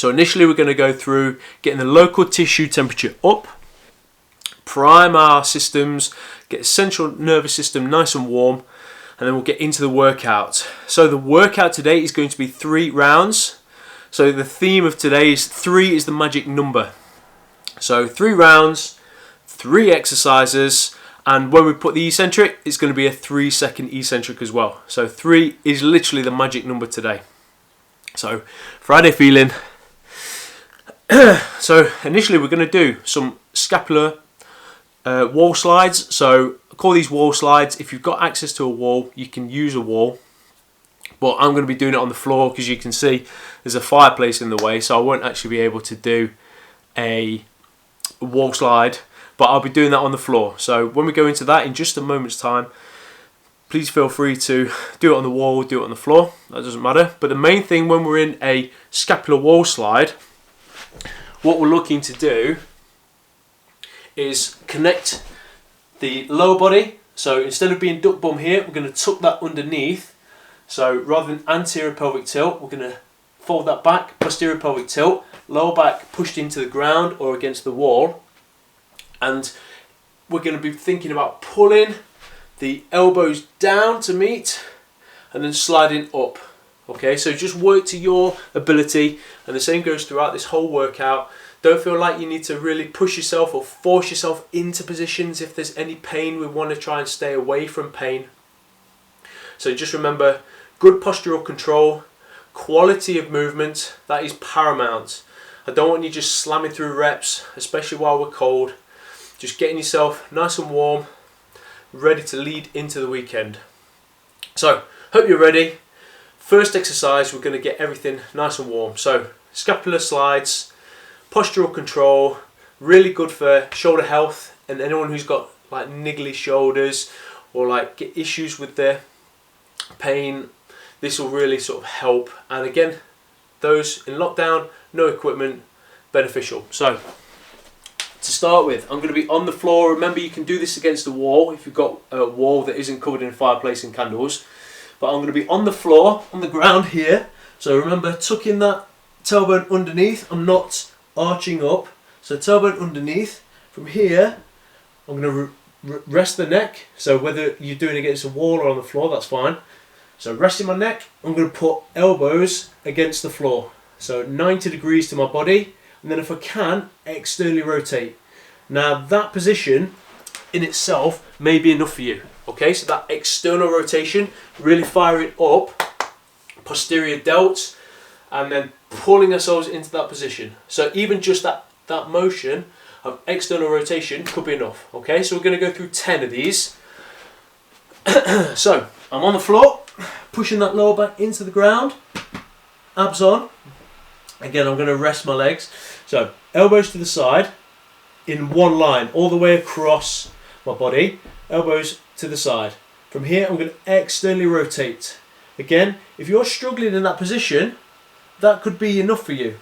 So initially we're going to go through getting the local tissue temperature up, prime our systems, get the central nervous system nice and warm, and then we'll get into the workout. So the workout today is going to be 3 rounds. So the theme of today is 3 is the magic number. So 3 rounds, 3 exercises, and when we put the eccentric, it's going to be a 3-second eccentric as well. So 3 is literally the magic number today. So Friday feeling. So initially we're going to do some scapular wall slides. So I call these wall slides. If you've got access to a wall, you can use a wall. But I'm going to be doing it on the floor because you can see there's a fireplace in the way, so I won't actually be able to do a wall slide, but I'll be doing that on the floor. So when we go into that in just a moment's time, please feel free to do it on the wall, do it on the floor, that doesn't matter. But the main thing when we're in a scapular wall slide, what we're looking to do is connect the lower body. So instead of being duck bum here, we're going to tuck that underneath. So rather than anterior pelvic tilt, we're going to fold that back, posterior pelvic tilt, lower back pushed into the ground or against the wall. And we're going to be thinking about pulling the elbows down to meet and then sliding up. Okay, so just work to your ability, and the same goes throughout this whole workout. Don't feel like you need to really push yourself or force yourself into positions. If there's any pain, we want to try and stay away from pain. So just remember, good postural control, quality of movement, that is paramount. I don't want you just slamming through reps, especially while we're cold. Just getting yourself nice and warm, ready to lead into the weekend. So, hope you're ready. First exercise, we're going to get everything nice and warm. So, scapular slides, postural control, really good for shoulder health, and anyone who's got like niggly shoulders or like get issues with their pain, this will really sort of help. And again, those in lockdown, no equipment, beneficial. So to start with, I'm going to be on the floor. Remember, you can do this against the wall if you've got a wall that isn't covered in fireplace and candles, but I'm going to be on the floor, on the ground here. So remember, tucking that tailbone underneath. I'm not arching up, so tailbone underneath. From here, I'm going to rest the neck. So whether you're doing it against a wall or on the floor, that's fine. So resting my neck, I'm going to put elbows against the floor. So 90 degrees to my body, and then if I can, externally rotate. Now that position in itself may be enough for you. Okay, so that external rotation, really firing up, posterior delts, and then pulling ourselves into that position. So even just that motion of external rotation could be enough. Okay, so we're going to go through 10 of these. So I'm on the floor, pushing that lower back into the ground, abs on. Again, I'm going to rest my legs. So elbows to the side in one line, all the way across my body, elbows to the side. From here, I'm going to externally rotate. Again, if you're struggling in that position, that could be enough for you.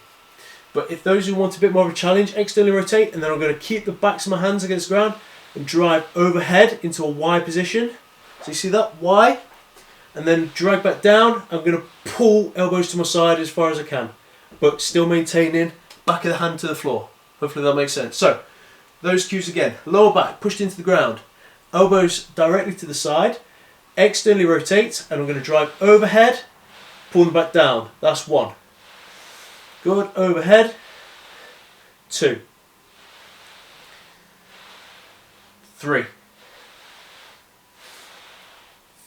But if those who want a bit more of a challenge, externally rotate, and then I'm going to keep the backs of my hands against the ground and drive overhead into a Y position. So you see that, Y? And then drag back down. I'm going to pull elbows to my side as far as I can, but still maintaining back of the hand to the floor. Hopefully that makes sense. So, those cues again. Lower back, pushed into the ground. Elbows directly to the side. Externally rotate, and I'm going to drive overhead, pull them back down. That's 1. Good, overhead. 2. 3.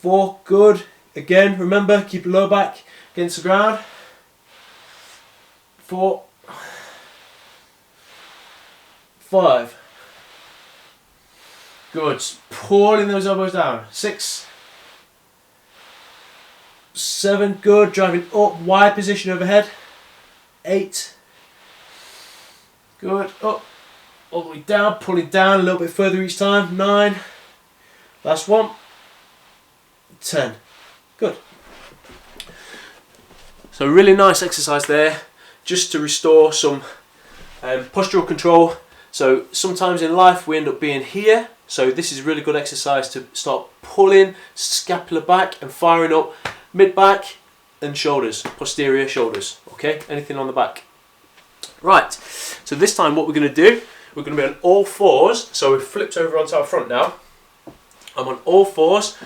4, good. Again, remember, keep the lower back against the ground. 4. 5. Good. Pulling those elbows down. 6. 7. Good. Driving up. Wide position overhead. 8. Good. Up. All the way down. Pulling down a little bit further each time. 9. Last one. 10. Good. So really nice exercise there, just to restore some postural control. So sometimes in life we end up being here, so this is a really good exercise to start pulling scapula back and firing up mid back and shoulders, posterior shoulders. Okay, anything on the back. Right, so this time what we're going to do, we're going to be on all fours. So we've flipped over onto our front now. I'm on all fours,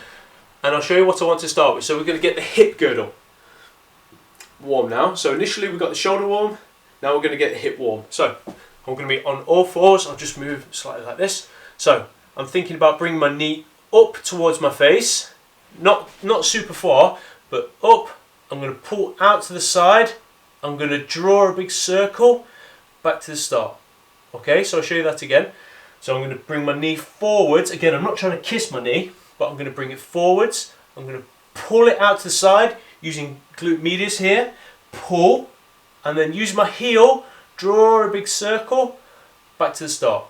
and I'll show you what I want to start with. So we're going to get the hip girdle warm now. So initially we got the shoulder warm, now we're going to get the hip warm. So I'm going to be on all fours. I'll just move slightly like this. So I'm thinking about bringing my knee up towards my face, not super far, but up. I'm going to pull out to the side. I'm going to draw a big circle back to the start. Okay, so I'll show you that again. So I'm going to bring my knee forwards. Again, I'm not trying to kiss my knee, but I'm going to bring it forwards. I'm going to pull it out to the side using glute medius here. Pull, and then use my heel, draw a big circle back to the start.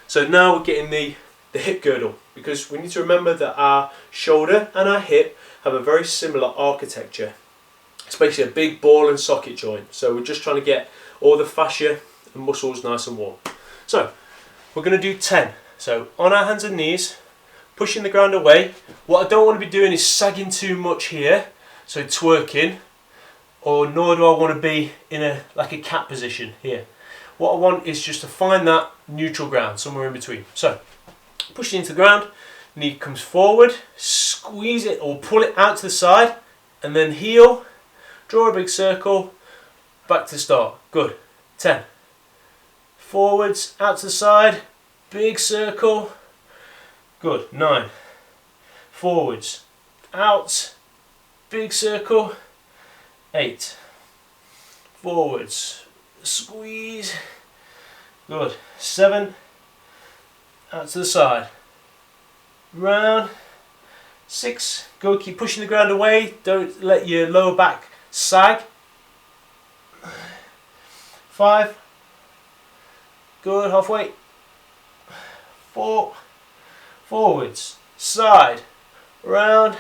So now we're getting the hip girdle, because we need to remember that our shoulder and our hip have a very similar architecture. It's basically a big ball and socket joint. So we're just trying to get all the fascia and muscles nice and warm. So we're going to do 10. So on our hands and knees, pushing the ground away. What I don't want to be doing is sagging too much here, so twerking, or nor do I want to be in like a cat position here. What I want is just to find that neutral ground, somewhere in between. So push it into the ground, knee comes forward, squeeze it or pull it out to the side, and then heel, draw a big circle, back to the start. Good. 10. Forwards, out to the side, big circle. Good. 9. Forwards, out, big circle. 8. Forwards, squeeze. Good. 7. Out to the side. Round. 6. Go, keep pushing the ground away. Don't let your lower back sag. 5. Good, halfway. 4. Forwards, side, round.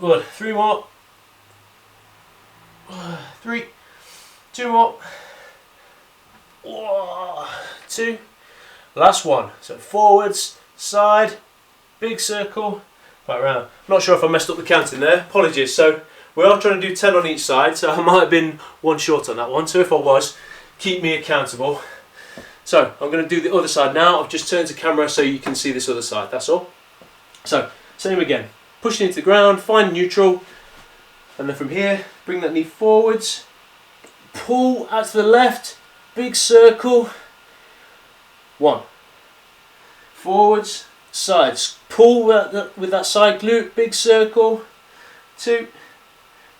Good. 3 more. 3. 2 more. 2. Last one. So forwards, side, big circle, back round. I'm not sure if I messed up the counting there. Apologies. So we are trying to do 10 on each side, so I might have been one short on that one. So if I was, keep me accountable. So I'm going to do the other side now. I've just turned the camera so you can see this other side, that's all. So same again, pushing into the ground, find neutral, and then from here, bring that knee forwards, pull out to the left, big circle. 1. Forwards, sides, pull with that side glute, big circle. 2.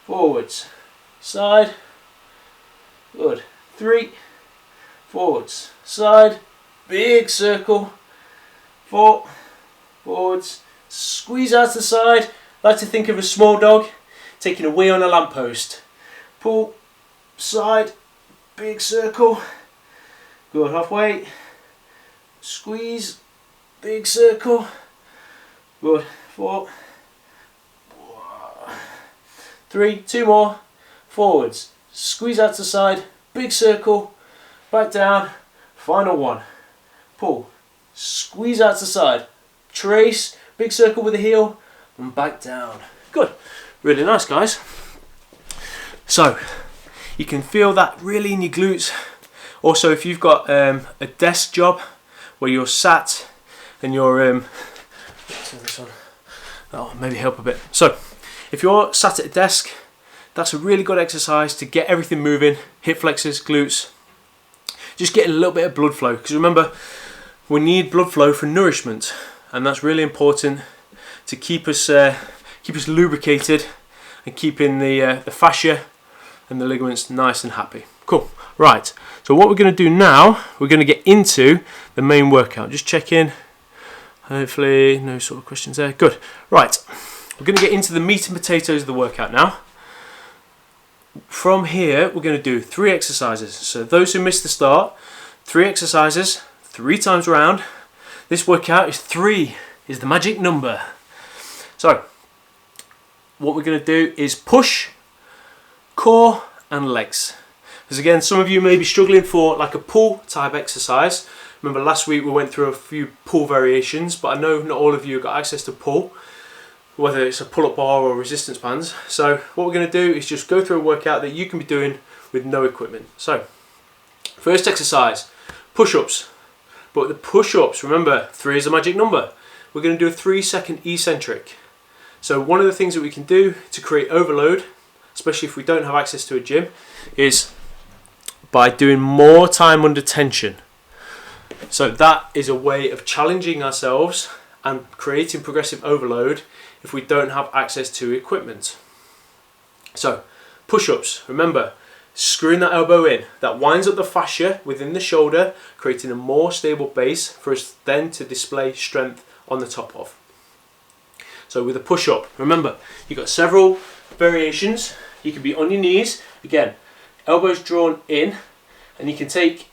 Forwards, side. Good. 3. Forwards, side, big circle. 4. Forwards, squeeze out to the side. I like to think of a small dog taking a wee on a lamppost. Pull, side, big circle. Good, halfway. Squeeze, big circle. Good. 4. 3. 2 more. Forwards, squeeze out to the side, big circle, back down. Final one. Pull, squeeze out to the side, trace, big circle with the heel, and back down. Good. Really nice, guys. So you can feel that really in your glutes. Also, if you've got a desk job where you're sat and you're turn this on. That'll maybe help a bit. So if you're sat at a desk, that's a really good exercise to get everything moving. Hip flexors, glutes, just getting a little bit of blood flow, because remember, we need blood flow for nourishment, and that's really important to keep us lubricated and keeping the fascia and the ligaments nice and happy. Cool. Right, so what we're going to do now, we're going to get into the main workout. Just check in. Hopefully no sort of questions there. Good. Right, we're going to get into the meat and potatoes of the workout now. From here, we're going to do 3 exercises. So those who missed the start, 3 exercises, 3 times round. This workout is 3, is the magic number. So what we're going to do is push, core and legs. Because again, some of you may be struggling for like a pull type exercise. Remember last week we went through a few pull variations, but I know not all of you have got access to pull, whether it's a pull-up bar or resistance bands. So what we're going to do is just go through a workout that you can be doing with no equipment. So, first exercise, push-ups. But the push-ups, remember, 3 is the magic number. We're going to do a 3-second eccentric. So one of the things that we can do to create overload, especially if we don't have access to a gym, is by doing more time under tension. So that is a way of challenging ourselves and creating progressive overload if we don't have access to equipment. So push-ups, remember, screwing that elbow in, that winds up the fascia within the shoulder, creating a more stable base for us then to display strength on the top of. So with a push-up, remember, you've got several variations. You can be on your knees, again, elbows drawn in, and you can take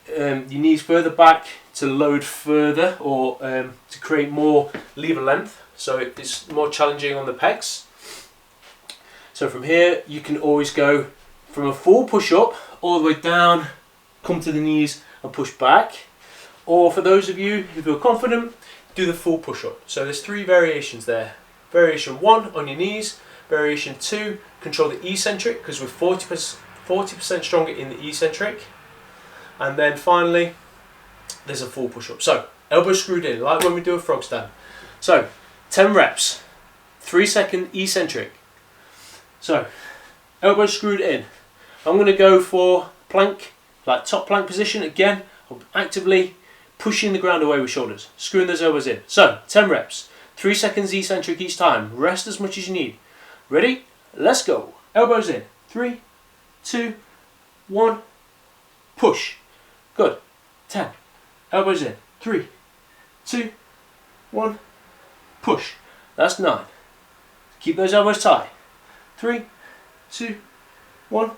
your knees further back to load further, or to create more lever length, so it's more challenging on the pecs. So from here, you can always go from a full push-up all the way down, come to the knees and push back. Or for those of you who feel confident, do the full push-up. So there's 3 variations there. Variation 1, on your knees. Variation 2, control the eccentric, because we're 40% stronger in the eccentric. And then finally, there's a full push-up. So, elbows screwed in, like when we do a frog stand. So, 10 reps, 3-second eccentric. So, elbows screwed in. I'm going to go for plank, like top plank position. Again, I'm actively pushing the ground away with shoulders, screwing those elbows in. So, 10 reps, 3 seconds eccentric each time. Rest as much as you need. Ready? Let's go. Elbows in. 3, 2, 1, push. Good. 10. Elbows in. 3, 2, 1, push. That's 9. Keep those elbows tight. 3, 2, 1,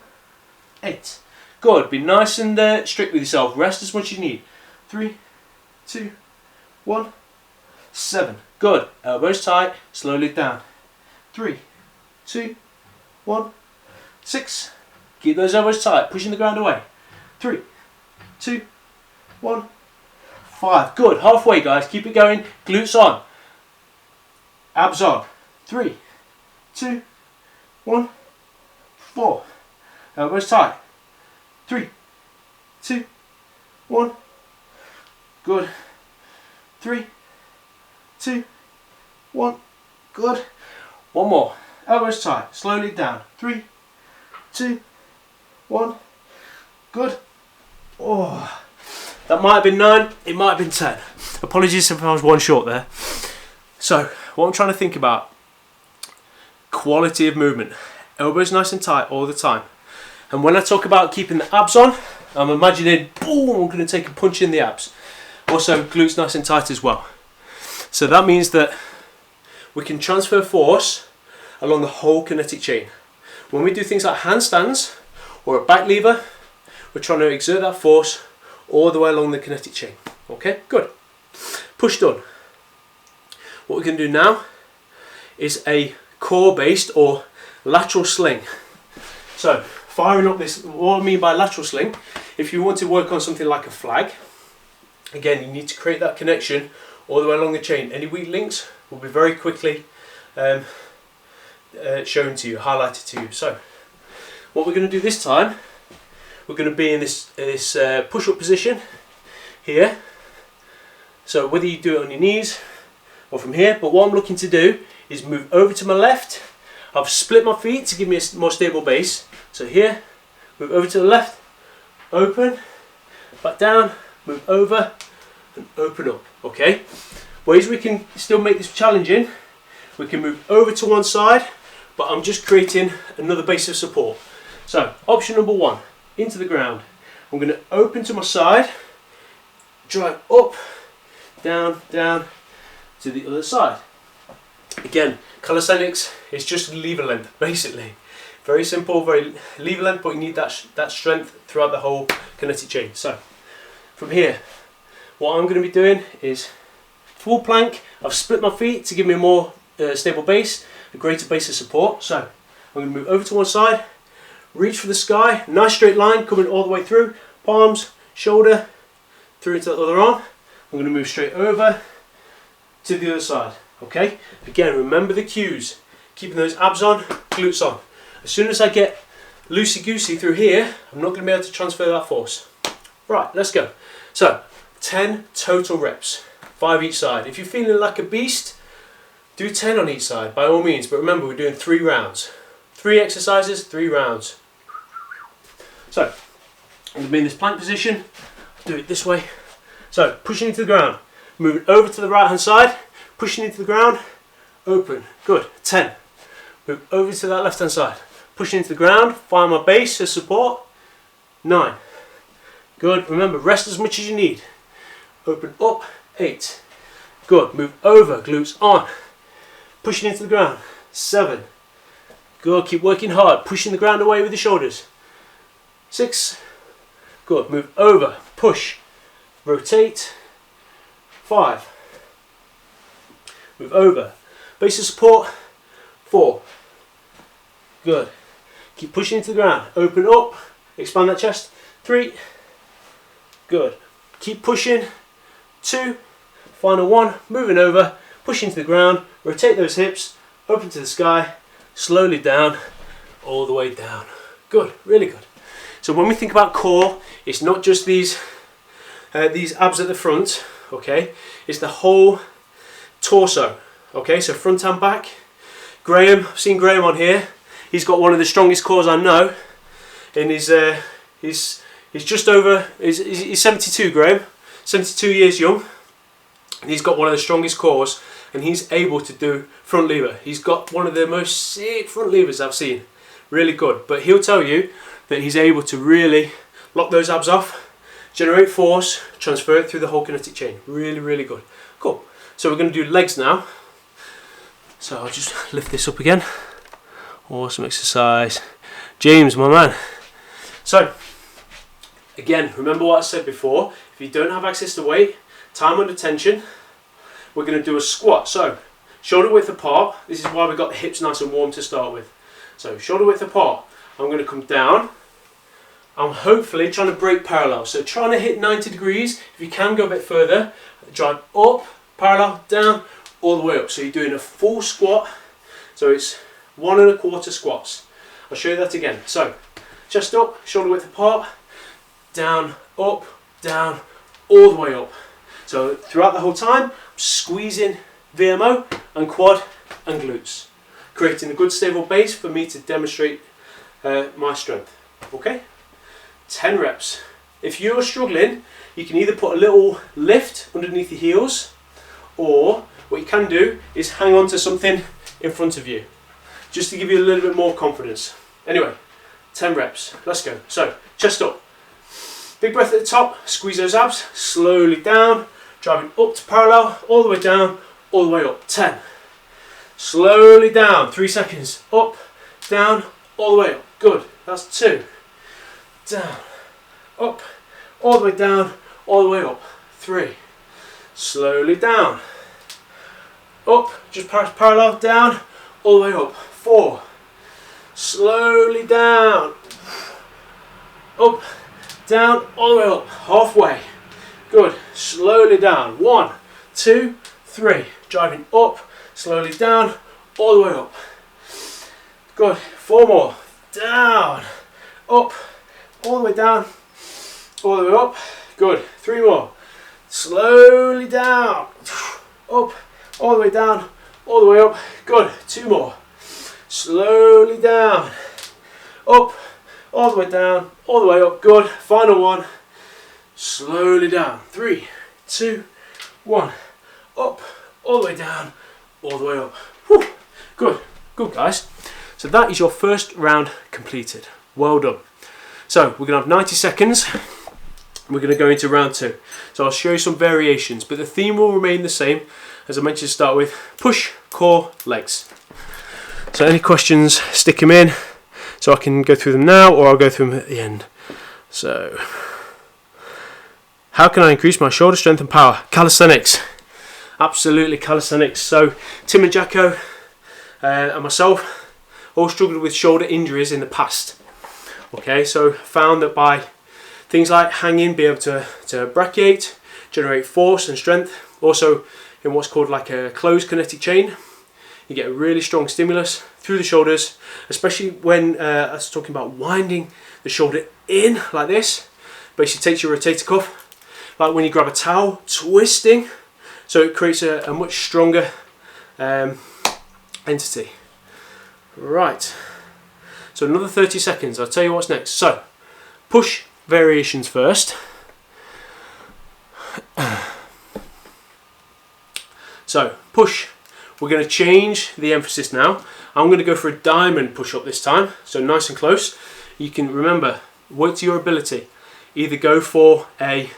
8. Good. Be nice and strict with yourself. Rest as much as you need. 3, 2, 1, 7. Good. Elbows tight. Slowly down. 3, 2, 1, 6. Keep those elbows tight. Pushing the ground away. 3, 2, 1, 5. Good. Halfway, guys. Keep it going. Glutes on. Abs on. 3, 2, 1, 4. Elbows tight. 3, 2, 1. Good. 3, 2, 1. Good. One more. Elbows tight. Slowly down. 3, 2, 1. Good. Oh, that might have been 9. It might have been 10. Apologies if I was one short there. So, what I'm trying to think about, quality of movement. Elbows nice and tight all the time. And when I talk about keeping the abs on, I'm imagining, boom, I'm going to take a punch in the abs. Also, glutes nice and tight as well. So that means that we can transfer force along the whole kinetic chain. When we do things like handstands or a back lever, we're trying to exert that force all the way along the kinetic chain. Okay, good. Push done. What we're going to do now is a core-based or lateral sling. So, firing up this, what I mean by lateral sling, if you want to work on something like a flag, again, you need to create that connection all the way along the chain. Any weak links will be very quickly shown to you, highlighted to you. So, what we're going to do this time, we're going to be in this push-up position here. So whether you do it on your knees or from here, but what I'm looking to do is move over to my left. I've split my feet to give me a more stable base. So here, move over to the left, open, back down, move over, and open up. Okay. Ways we can still make this challenging. We can move over to one side, but I'm just creating another base of support. So option number 1, into the ground. I'm going to open to my side, drive up, down, down to the other side. Again, calisthenics is just lever length, basically. Very simple, very lever length, but you need that strength throughout the whole kinetic chain. So, from here, what I'm going to be doing is full plank. I've split my feet to give me a more stable base, a greater base of support. So, I'm going to move over to one side, reach for the sky, nice straight line coming all the way through, palms, shoulder, through into the other arm. I'm going to move straight over to the other side. Okay, again, remember the cues, keeping those abs on, glutes on. As soon as I get loosey-goosey through here, I'm not going to be able to transfer that force. Right, let's go. So, 10 total reps, 5 each side. If you're feeling like a beast, do 10 on each side, by all means. But remember, we're doing 3 rounds. 3 exercises, 3 rounds. So, I'm going to be in this plank position. Do it this way. So, pushing into the ground. Moving over to the right hand side. Pushing into the ground. Open. Good. 10. Move over to that left hand side. Pushing into the ground. Find my base as support. 9. Good. Remember, rest as much as you need. Open up. 8. Good. Move over. Glutes on. Pushing into the ground. 7. Good. Keep working hard. Pushing the ground away with the shoulders. 6. Good. Move over. Push. Rotate. 5. Move over. Base of support. 4. Good. Keep pushing into the ground. Open up. Expand that chest. 3. Good. Keep pushing. 2. Final 1. Moving over. Push into the ground. Rotate those hips. Open to the sky. Slowly down. All the way down. Good. Really good. So when we think about core, it's not just these abs at the front. Okay. It's the whole torso. Okay. So front and back. Graham. I've seen Graham on here. He's got one of the strongest cores I know. And he's just over. He's 72. Graham. 72 years young. And he's got one of the strongest cores, and he's able to do front lever. He's got one of the most sick front levers I've seen. Really good. But he'll tell you that he's able to really lock those abs off, generate force, transfer it through the whole kinetic chain. Really, really good. Cool. So we're going to do legs now. So I'll just lift this up again. Awesome exercise. James, my man. So, again, remember what I said before. If you don't have access to weight, time under tension, we're going to do a squat. So, shoulder width apart. This is why we've got the hips nice and warm to start with. So, shoulder width apart. I'm going to come down. I'm hopefully trying to break parallel. So, trying to hit 90 degrees. If you can, go a bit further. Drive up, parallel, down, all the way up. So, you're doing a full squat. So, it's 1 1/4 squats. I'll show you that again. So, chest up, shoulder width apart, down, up, down, all the way up. So throughout the whole time, I'm squeezing VMO and quad and glutes, creating a good stable base for me to demonstrate my strength. Okay? 10 reps. If you're struggling, you can either put a little lift underneath your heels, or what you can do is hang on to something in front of you, just to give you a little bit more confidence. Anyway, 10 reps. Let's go. So, chest up. Big breath at the top. Squeeze those abs. Slowly down. Driving up to parallel. All the way down. All the way up. 10. Slowly down. 3 seconds. Up. Down. All the way up. Good. That's 2. Down. Up. All the way down. All the way up. 3. Slowly down. Up. Just parallel. Down. All the way up. 4. Slowly down. Up. Down. All the way up. Halfway. Good. Slowly down. 1, 2, 3. Driving up. Slowly down. All the way up. Good. 4 more. Down. Up. All the way down. All the way up. Good. 3 more. Slowly down. Up. All the way down. All the way up. Good. 2 more. Slowly down. Up. All the way down. All the way up. Good. Final one. Slowly down. 3, 2, 1. Up. All the way down. All the way up. Whew. Good. Good, guys. So that is your first round completed. Well done. So we're going to have 90 seconds. We're going to go into round 2. So I'll show you some variations, but the theme will remain the same. As I mentioned to start with, push, core, legs. So any questions, stick them in. So I can go through them now, or I'll go through them at the end. So, how can I increase my shoulder strength and power? Calisthenics. Absolutely calisthenics. So Tim and Jacko and myself all struggled with shoulder injuries in the past. Okay, so found that by things like hanging, be able to brachiate, generate force and strength. Also in what's called like a closed kinetic chain, You get a really strong stimulus through the shoulders, especially when I was talking about winding the shoulder in like this. Basically takes your rotator cuff, like when you grab a towel, twisting, so it creates a much stronger entity. Right, so another 30 seconds, I'll tell you what's next. So, push variations first. So, push. We're going to change the emphasis now. I'm going to go for a diamond push-up this time, so nice and close. You can, remember, work to your ability. Either go for a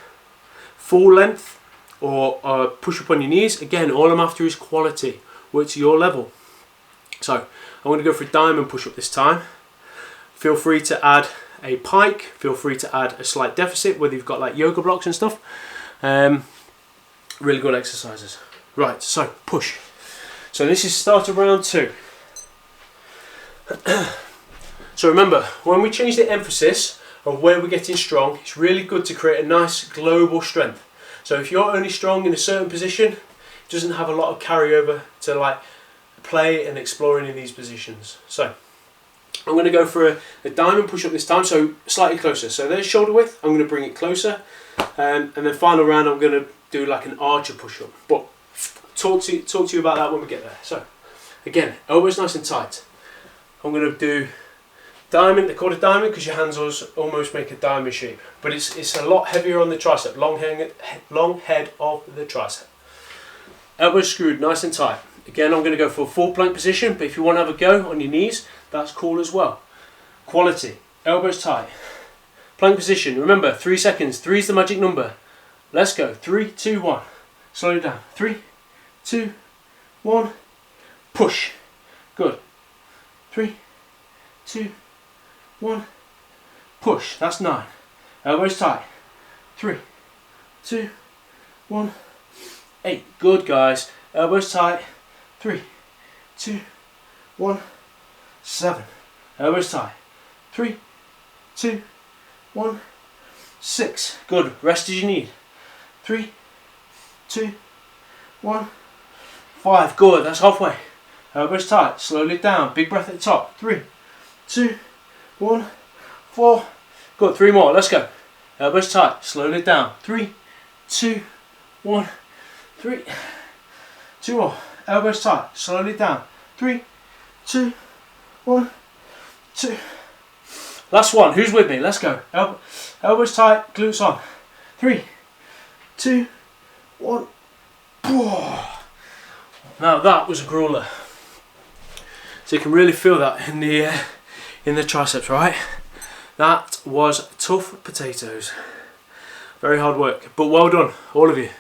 full length or push up on your knees. Again, all I'm after is quality. Work to your level. So, I'm going to go for a diamond push-up this time. Feel free to add a pike. Feel free to add a slight deficit, whether you've got like yoga blocks and stuff. Really good exercises. Right, so push. So this is start of round 2. So remember, when we change the emphasis of where we're getting strong, it's really good to create a nice global strength. So if you're only strong in a certain position, it doesn't have a lot of carryover to like play and explore in these positions. So I'm going to go for a diamond push-up this time, so slightly closer. So there's shoulder width, I'm going to bring it closer. And then final round I'm going to do like an archer push-up. But talk to you about that when we get there. So again, elbows nice and tight. I'm going to do diamond. They call it diamond because your hands almost make a diamond shape, but it's a lot heavier on the tricep, long head of the tricep. Elbows screwed nice and tight. Again, I'm going to go for a full plank position, but if you want to have a go on your knees, that's cool as well. Quality, elbows tight. Plank position, remember 3 seconds, 3 is the magic number. Let's go, 3, 2, 1. Slow it down, 3, 2, 1, push. Good. 3, 2, 1, push. That's 9. Elbows tight. 3, 2, 1, 8. Good, guys. Elbows tight. 3, 2, 1, 7. Elbows tight. 3, 2, 1, 6. Good. Rest as you need. 3, 2, 1, 5. Good. That's halfway. Elbows tight. Slowly down. Big breath at the top. 3, 2, 1, 4. Good. 3 more. Let's go. Elbows tight. Slowly down. 3, 2, 1, 3, 2 more. Elbows tight. Slowly down. 3, 2, 1, 2. Last one. Who's with me? Let's go. Elbows tight. Glutes on. 3, 2, 1. Now that was a grueler. So you can really feel that in the triceps, right? That was tough potatoes. Very hard work, but well done, all of you.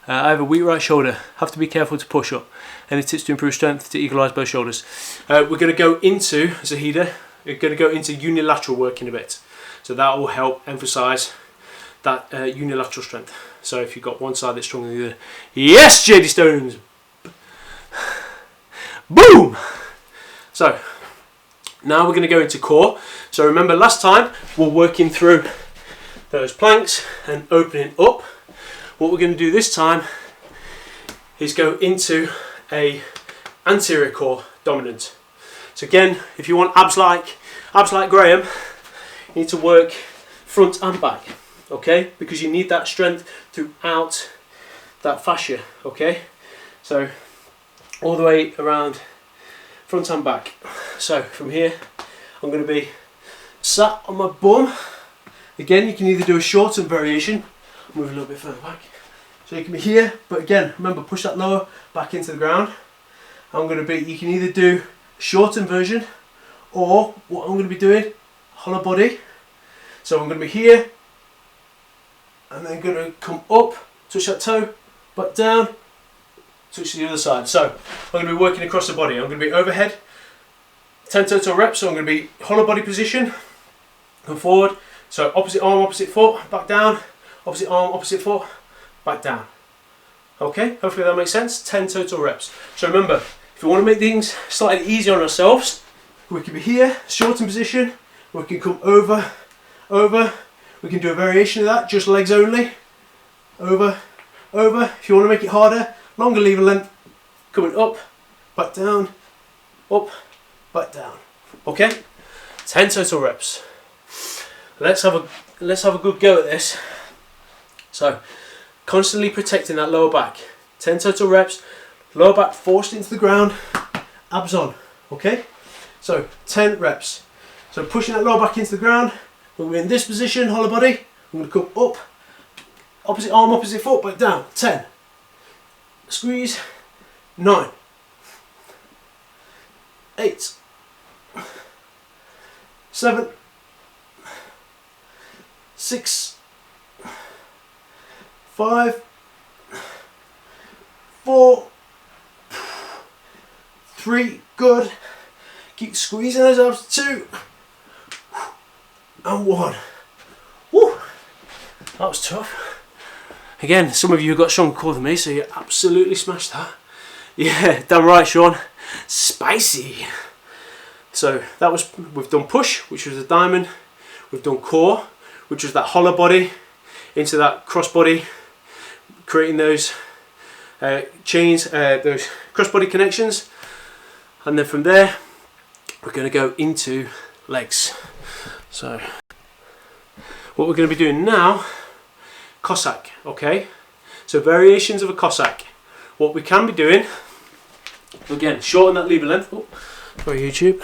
I have a weak right shoulder. Have to be careful to push up. Any tips to improve strength to equalise both shoulders? We're going to go into Zahida. We're going to go into unilateral work in a bit. So that will help emphasise that unilateral strength. So if you've got one side that's stronger than the other. Yes, JD Stones! Boom! So now we're going to go into core. So remember last time we're working through those planks and opening up. What we're going to do this time is go into a anterior core dominant. So again, if you want abs like Graham, you need to work front and back, okay? Because you need that strength throughout that fascia, okay? So all the way around front and back. So from here, I'm going to be sat on my bum. Again, you can either do a shortened variation, move a little bit further back. So you can be here, but again, remember, push that lower back into the ground. I'm going to be, you can either do a shortened version, or what I'm going to be doing, hollow body. So I'm going to be here, and then going to come up, touch that toe, back down, touch the other side. So I'm going to be working across the body. I'm going to be overhead, 10 total reps. So I'm going to be hollow body position, come forward. So opposite arm, opposite foot, back down, opposite arm, opposite foot, back down. Okay, hopefully that makes sense. 10 total reps. So remember, if you want to make things slightly easier on ourselves, we can be here, shortened position, we can come over, we can do a variation of that, just legs only, over. If you want to make it harder, longer lever length, coming up, back down, up, back down. Okay, 10 total reps. Let's have a good go at this. So, constantly protecting that lower back. 10 total reps, lower back forced into the ground, abs on. Okay, so 10 reps. So pushing that lower back into the ground. When we're in this position, hollow body, I'm going to come up, opposite arm, opposite foot, back down. 10. Squeeze. 9. 8. 7. 6. 5. 4. 3. Good. Keep squeezing those abs. 2. And 1. Woo! That was tough. Again, some of you have got stronger core than me, so you absolutely smashed that. Yeah, damn right, Sean. Spicy. So that was, we've done push, which was a diamond. We've done core, which was that hollow body into that cross body, creating those chains, those cross body connections. And then from there, we're going to go into legs. So what we're going to be doing now, Cossack, okay? So variations of a Cossack. What we can be doing, again, shorten that lever length. Oh, for YouTube.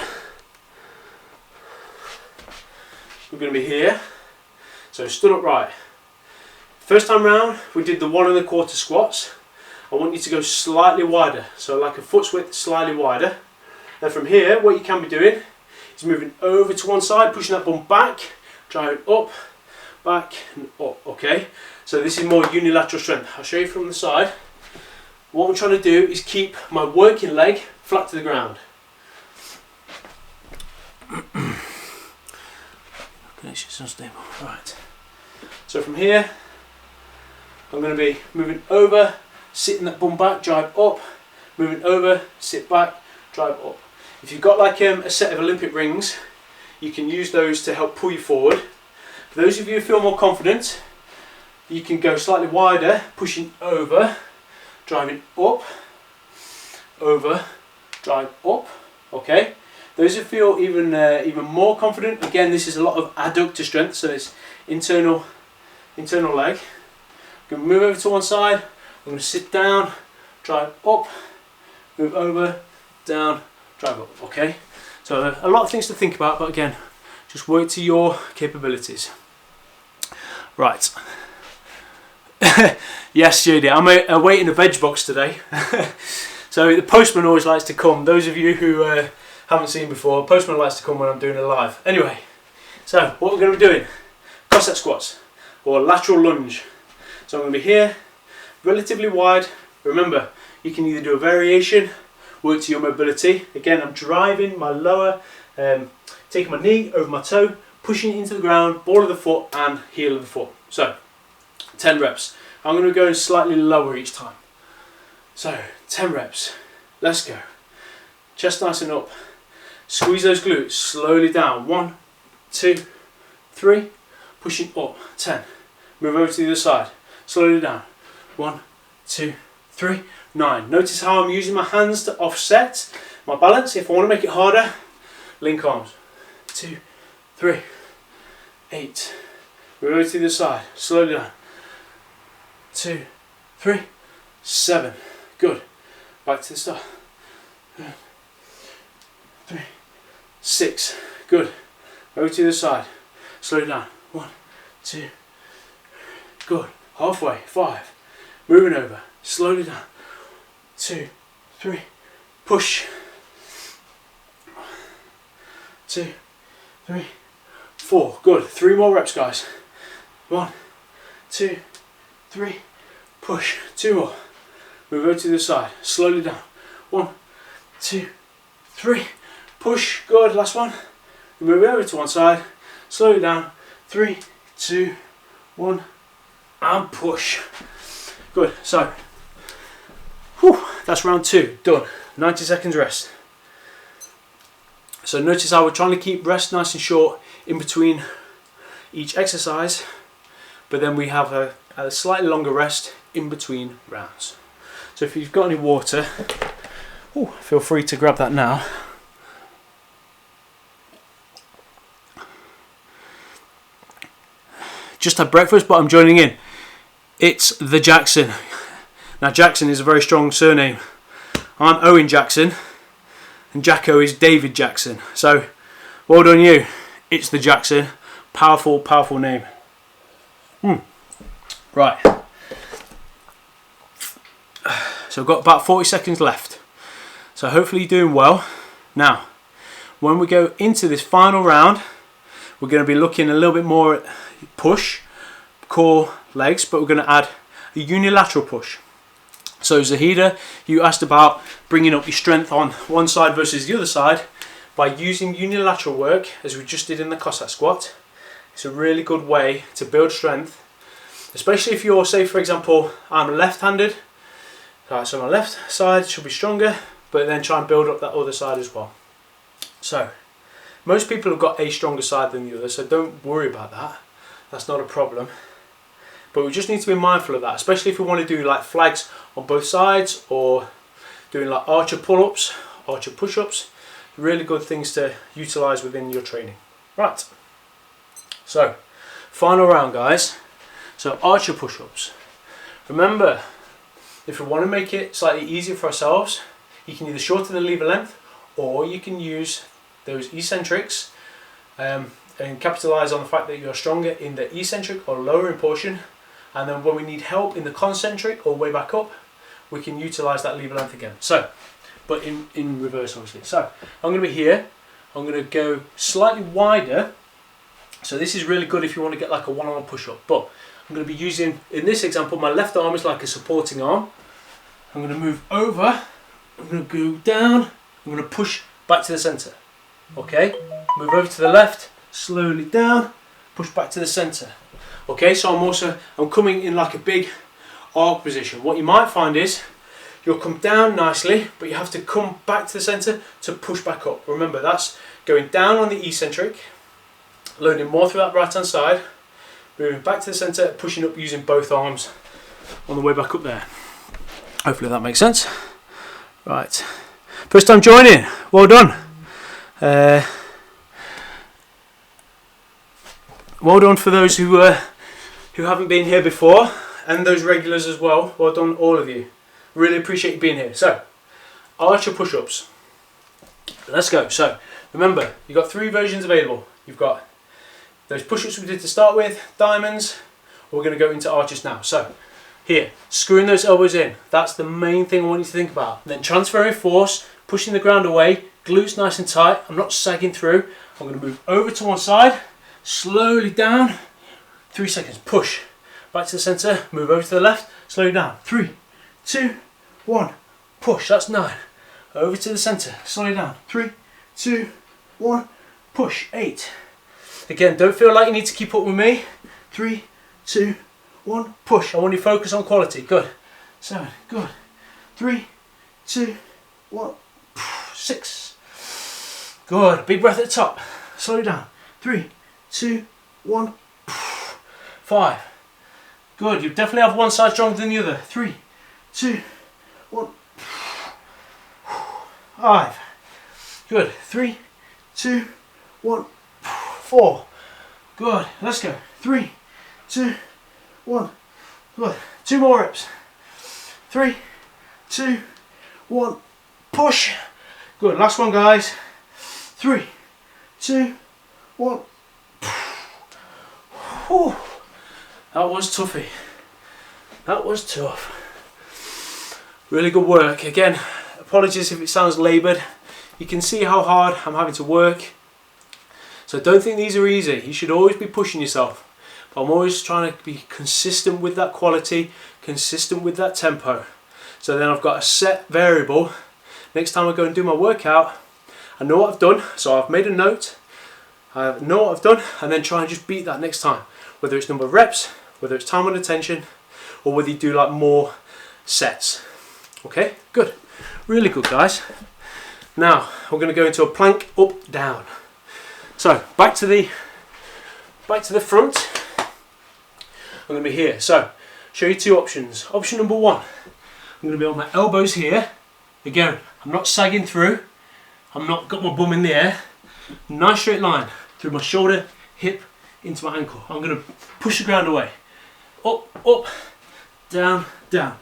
We're going to be here. So stood upright. First time round, we did the 1 1/4 squats. I want you to go slightly wider. So like a foot's width, slightly wider. And from here, what you can be doing is moving over to one side, pushing that bum back, driving up, back and up, okay? So this is more unilateral strength. I'll show you from the side. What I'm trying to do is keep my working leg flat to the ground. Connection's unstable, right. So from here, I'm going to be moving over, sitting that bum back, drive up, moving over, sit back, drive up. If you've got like a set of Olympic rings, you can use those to help pull you forward. For those of you who feel more confident, you can go slightly wider, pushing over, driving up, over, drive up, okay? Those who feel even more confident, again, this is a lot of adductor strength, so it's internal leg. I'm going to move over to one side, I'm going to sit down, drive up, move over, down, drive up, okay? So a lot of things to think about, but again, just work to your capabilities. Right. Yes, Judy, I'm awaiting a veg box today. So the postman always likes to come. Those of you who haven't seen before, postman likes to come when I'm doing a live. Anyway, so what we're going to be doing, Cossack squats or lateral lunge. So I'm going to be here, relatively wide. Remember, you can either do a variation, work to your mobility. Again, I'm driving my lower, taking my knee over my toe, pushing it into the ground, ball of the foot and heel of the foot. So 10 reps. I'm going to go slightly lower each time. So 10 reps. Let's go. Chest nice and up. Squeeze those glutes slowly down. 1, 2, 3. Pushing up. 10. Move over to the other side. Slowly down. 1, 2, 3, 9. Notice how I'm using my hands to offset my balance. If I want to make it harder, link arms. 2, 3, 8. Move over to the other side. Slowly down. 2, 3, 7. Good. Back to the start. 3, 6. Good. Over to the other side. Slow down. 1, 2. Good. Halfway. 5. Moving over. Slowly down. 2, 3. Push. 2, 3, 4. Good. 3 more reps, guys. 1, 2, 3. Push. 2 more. Move over to the side. Slowly down. 1, 2, 3. Push. Good. Last one. Move over to one side. Slowly down. 3, 2, 1. And push. Good. So, that's round 2. Done. 90 seconds rest. So notice how we're trying to keep rest nice and short in between each exercise, but then we have a slightly longer rest in between rounds. So if you've got any water, Ooh, feel free to grab that now. Just had breakfast, but I'm joining in. It's the Jackson. Now Jackson is a very strong surname. I'm Owen Jackson, and Jacko is David Jackson. So, well done you. It's the Jackson. Powerful, powerful name. Right. So I've got about 40 seconds left. So hopefully you're doing well. Now, when we go into this final round, we're going to be looking a little bit more at push, core, legs, but we're going to add a unilateral push. So Zahida, you asked about bringing up your strength on one side versus the other side by using unilateral work, as we just did in the Cossack squat. It's a really good way to build strength, especially if you're, say for example, I'm left-handed. Right, so my left side should be stronger, but then try and build up that other side as well. So, most people have got a stronger side than the other, so don't worry about that. That's not a problem. But we just need to be mindful of that, especially if we want to do like flags on both sides or doing like archer pull-ups, archer push-ups. Really good things to utilise within your training. Right, so final round guys. So archer push-ups. Remember, if we want to make it slightly easier for ourselves, you can either shorten the lever length or you can use those eccentrics and capitalise on the fact that you're stronger in the eccentric or lowering portion, and then when we need help in the concentric or way back up, we can utilise that lever length again. So, but in reverse obviously. So I'm going to be here, I'm going to go slightly wider. So this is really good if you want to get like a one-arm push-up, but I'm going to be using, in this example, my left arm is like a supporting arm. I'm going to move over, I'm going to go down, I'm going to push back to the centre. Okay, move over to the left, slowly down, push back to the centre. Okay, so I'm coming in like a big arc position. What you might find is you'll come down nicely, but you have to come back to the centre to push back up. Remember, that's going down on the eccentric, loading more through that right hand side, moving back to the centre, pushing up using both arms on the way back up there. Hopefully that makes sense. Right, first time joining, well done. Well done for those who haven't been here before, and those regulars as well. Well done all of you. Really appreciate you being here. So, archer push-ups. Let's go. So, remember, you've got three versions available. You've got those push-ups we did to start with, diamonds. We're going to go into arches now. So, here, screwing those elbows in. That's the main thing I want you to think about. Then transferring force, pushing the ground away, glutes nice and tight. I'm not sagging through. I'm going to move over to one side, slowly down. 3 seconds, push. Back to the centre, move over to the left, slowly down. 3, 2, 1, push. That's 9. Over to the centre, slowly down. 3, 2, 1, push. 8. Again, don't feel like you need to keep up with me. 3, 2, 1, push. I want you to focus on quality. Good. 7, good. 3, 2, 1, 6. Good. Big breath at the top. Slow down. 3, 2, 1, 5. Good. You definitely have one side stronger than the other. 3, 2, 1, 5. Good. 3, 2, 1, 4. Good. Let's go. 3, 2, 1. Good. 2 more reps. 3, 2, 1. Push. Good. Last one, guys. 3, 2, 1. Whew. That was toughy. That was tough. Really good work. Again, apologies if it sounds laboured. You can see how hard I'm having to work. So don't think these are easy. You should always be pushing yourself. But I'm always trying to be consistent with that quality, consistent with that tempo. So then I've got a set variable. Next time I go and do my workout, I know what I've done. So I've made a note. I know what I've done, and then try and just beat that next time. Whether it's number of reps, whether it's time under tension, or whether you do like more sets. Okay, good. Really good, guys. Now we're going to go into a plank up down. So back to the front. I'm going to be here. So show you two options. Option number 1. I'm going to be on my elbows here Again, I'm not sagging through. I'm not got my bum in the air. Nice straight line through my shoulder, hip, into my ankle. I'm going to push the ground away. Up, up, down, down.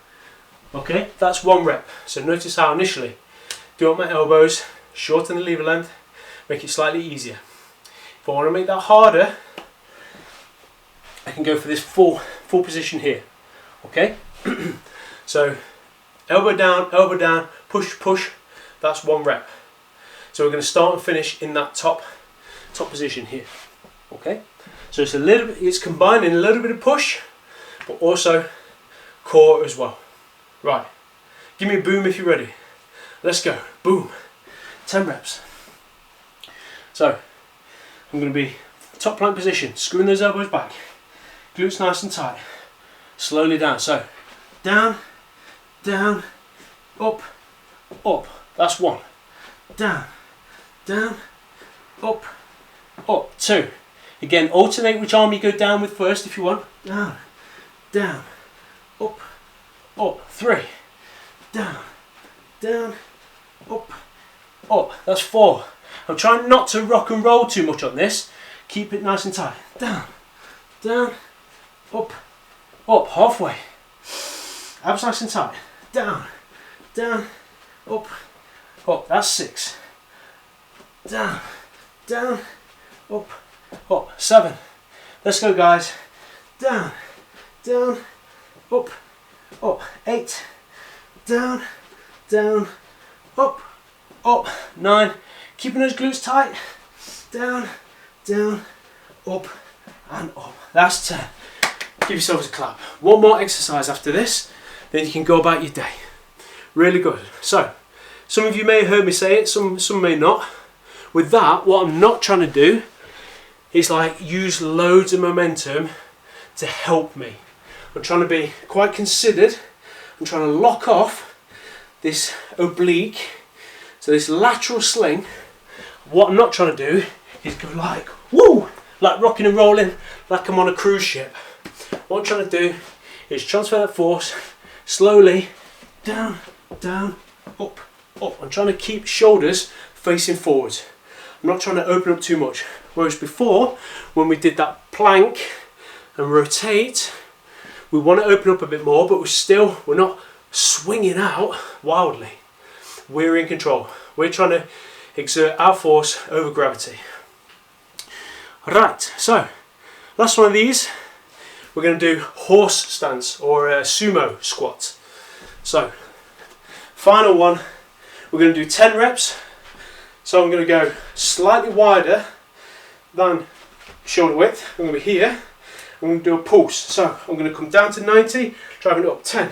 Okay, that's 1 rep. So notice how initially, do up my elbows, shorten the lever length, make it slightly easier. If I want to make that harder, I can go for this full position here. Okay, so elbow down, push, push. That's 1 rep. So we're going to start and finish in that top position here. Okay, so it's a little bit, it's combining a little bit of push, but also core as well. Right, give me a boom if you're ready. Let's go. Boom. 10 reps. So I'm going to be top plank position, screwing those elbows back, glutes nice and tight. Slowly down. So down, down, up, up. That's 1. Down, down, up, up. 2. Again, alternate which arm you go down with first if you want. Down, down, up, up. 3. Down, down, up, up. That's 4. I'm trying not to rock and roll too much on this. Keep it nice and tight. Down, down, up, up. Halfway. Abs nice and tight. Down, down, up, up. That's 6. Down, down, up, up. 7. Let's go, guys. Down, down, up, up. 8. Down, down, up, up. 9. Keeping those glutes tight. Down, down, up, and up. That's 10. Give yourselves a clap. 1 more exercise after this, then you can go about your day. Really good. So, some of you may have heard me say it, some may not. With that, what I'm not trying to do is like use loads of momentum to help me. I'm trying to be quite considered. I'm trying to lock off this oblique, so this lateral sling. What I'm not trying to do is go like, woo, like rocking and rolling, like I'm on a cruise ship. What I'm trying to do is transfer that force slowly down, down, up, up. I'm trying to keep shoulders facing forwards. I'm not trying to open up too much. Whereas before, when we did that plank and rotate, we want to open up a bit more, but we're not swinging out wildly. We're in control. We're trying to exert our force over gravity. Right, so last one of these, we're going to do horse stance or a sumo squat. So final one, we're going to do 10 reps. So I'm going to go slightly wider than shoulder width. I'm going to be here. I'm going to do a pulse. So I'm going to come down to 90, driving it up. 10,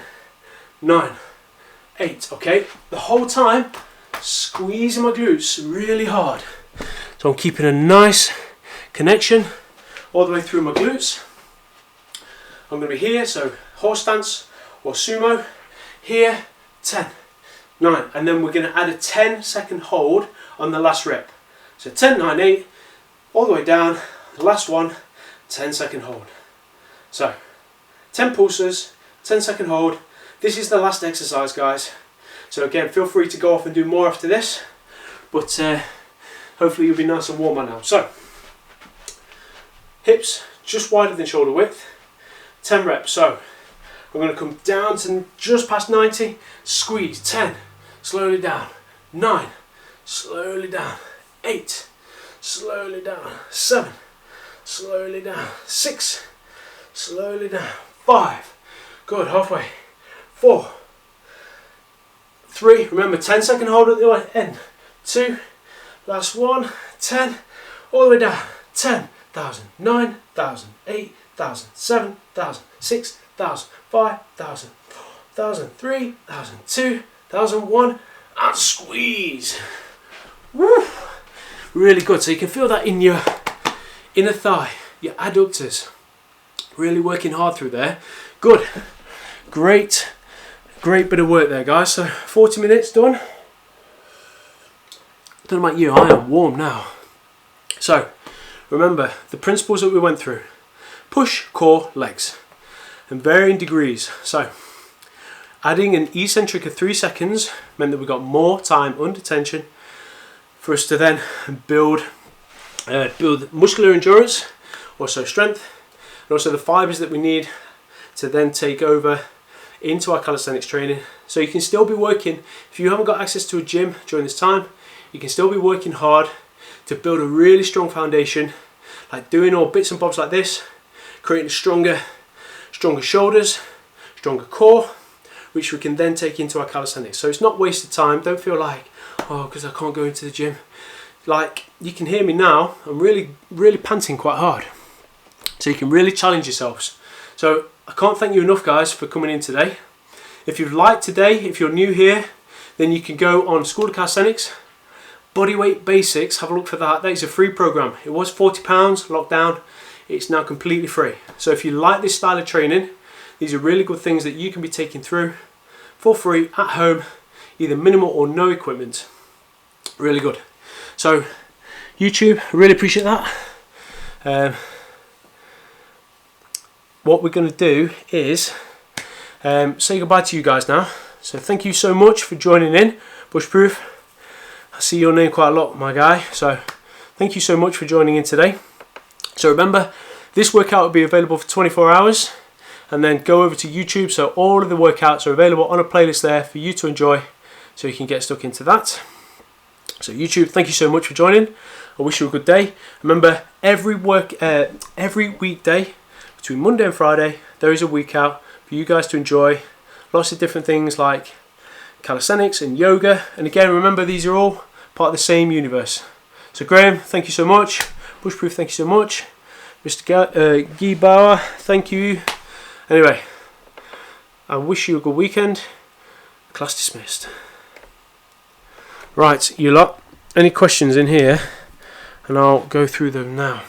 9, 8. Okay, the whole time squeezing my glutes really hard. So I'm keeping a nice connection all the way through my glutes. I'm going to be here, so horse stance or sumo. Here, 10, 9, and then we're going to add a 10-second hold on the last rep. So 10, 9, 8, all the way down, the last one, 10-second hold. So 10 pulses, 10-second hold. This is the last exercise, guys. So again, feel free to go off and do more after this, but hopefully you'll be nice and warm by now. So hips just wider than shoulder width, 10 reps. So I'm going to come down to just past 90, squeeze, 10, slowly down, 9, slowly down, 8, slowly down, 7, slowly down, 6, slowly down, 5, good, halfway, 4, 3, remember 10-second hold at the end, 2, last one, 10, all the way down, 10,000, 9,000, 8,000, 7,000, 6,000, 5,000, 4,000, 3,000, 2,000, 1, and squeeze. Woo! Really good. So you can feel that in your inner thigh, your adductors. Really working hard through there. Good. Great bit of work there, guys. So 40 minutes done. Don't know about you, I am warm now. So remember the principles that we went through. Push, core, legs, and varying degrees. So Adding an eccentric of 3 seconds meant that we got more time under tension for us to then build muscular endurance, also strength, and also the fibers that we need to then take over into our calisthenics training. So you can still be working, if you haven't got access to a gym during this time, you can still be working hard to build a really strong foundation, like doing all bits and bobs like this, creating stronger shoulders, stronger core, which we can then take into our calisthenics. So it's not wasted time. Don't feel like, oh, because I can't go into the gym. Like, you can hear me now, I'm really panting quite hard. So you can really challenge yourselves. So I can't thank you enough, guys, for coming in today. If you've liked today, if you're new here, then you can go on School of Calisthenics, Bodyweight Basics, have a look for that. That is a free program. It was £40, lockdown. It's now completely free. So if you like this style of training, these are really good things that you can be taking through for free at home, either minimal or no equipment. Really good. So YouTube, really appreciate that. What we're going to do is say goodbye to you guys now. So thank you so much for joining in. Bushproof, I see your name quite a lot, my guy. So thank you so much for joining in today. So remember, this workout will be available for 24 hours. And then go over to YouTube, so all of the workouts are available on a playlist there for you to enjoy, so you can get stuck into that. So YouTube, thank you so much for joining. I wish you a good day. Remember, every weekday between Monday and Friday, there is a workout for you guys to enjoy. Lots of different things like calisthenics and yoga. And again, remember, these are all part of the same universe. So Graham, thank you so much. Bushproof, thank you so much. Mr. Guy Bauer, thank you. Anyway, I wish you a good weekend. Class dismissed. Right, you lot, any questions in here? And I'll go through them now.